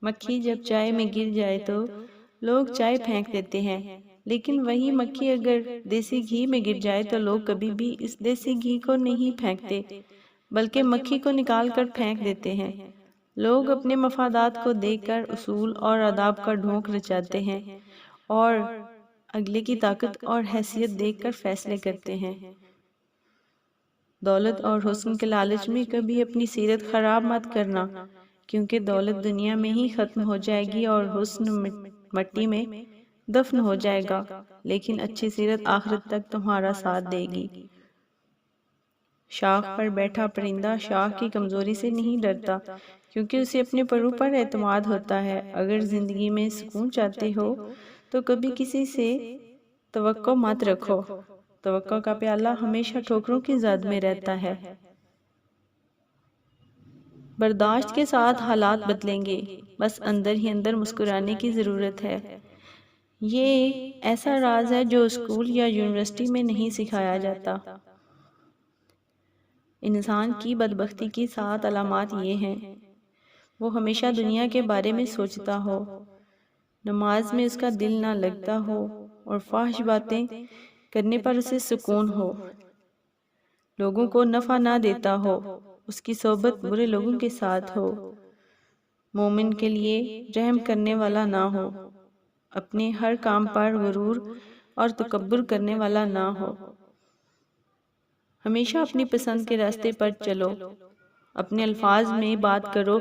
مکھی جب چائے میں گر جائے تو لوگ چائے پھینک دیتے ہیں، لیکن وہی مکھی اگر دیسی گھی میں گر جائے تو لوگ کبھی بھی اس دیسی گھی کو نہیں پھینکتے، بلکہ مکھی کو نکال کر پھینک دیتے ہیں۔ لوگ اپنے مفادات کو دیکھ کر اصول اور آداب کا ڈھونگ رچاتے ہیں اور اگلے کی طاقت اور حیثیت دیکھ کر فیصلے کرتے ہیں۔ دولت اور حسن کے لالچ میں کبھی اپنی سیرت خراب مت کرنا، کیونکہ دولت دنیا میں ہی ختم ہو جائے گی اور حسن مٹی میں دفن ہو جائے گا، لیکن اچھی سیرت آخرت تک تمہارا ساتھ دے گی۔ شاخ پر بیٹھا پرندہ شاخ کی کمزوری سے نہیں ڈرتا، کیونکہ اسے اپنے پروں پر اعتماد ہوتا ہے۔ اگر زندگی میں سکون چاہتے ہو تو کبھی کسی سے توقع مت رکھو، توقع کا پیالہ ہمیشہ ٹھوکروں کی زد میں رہتا ہے۔ برداشت کے ساتھ حالات بدلیں گے، بس اندر ہی اندر مسکرانے کی ضرورت ہے۔ یہ ایسا راز ہے جو اسکول یا یونیورسٹی میں نہیں سکھایا جاتا۔ انسان کی بدبختی کی 7 علامات یہ ہیں: وہ ہمیشہ دنیا کے بارے میں سوچتا ہو، نماز میں اس کا دل نہ لگتا ہو اور فحش باتیں کرنے پر اسے سکون ہو، لوگوں کو نفع نہ دیتا ہو، اس کی صحبت برے لوگوں کے ساتھ ہو، مومن کے لیے رحم کرنے والا نہ ہو، اپنے ہر کام پر غرور اور تکبر کرنے والا نہ ہو، ہمیشہ اپنی پسند کے راستے پر چلو، اپنے الفاظ میں بات کرو،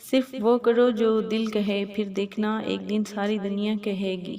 صرف وہ کرو جو دل کہے، پھر دیکھنا ایک دن ساری دنیا کہے گی۔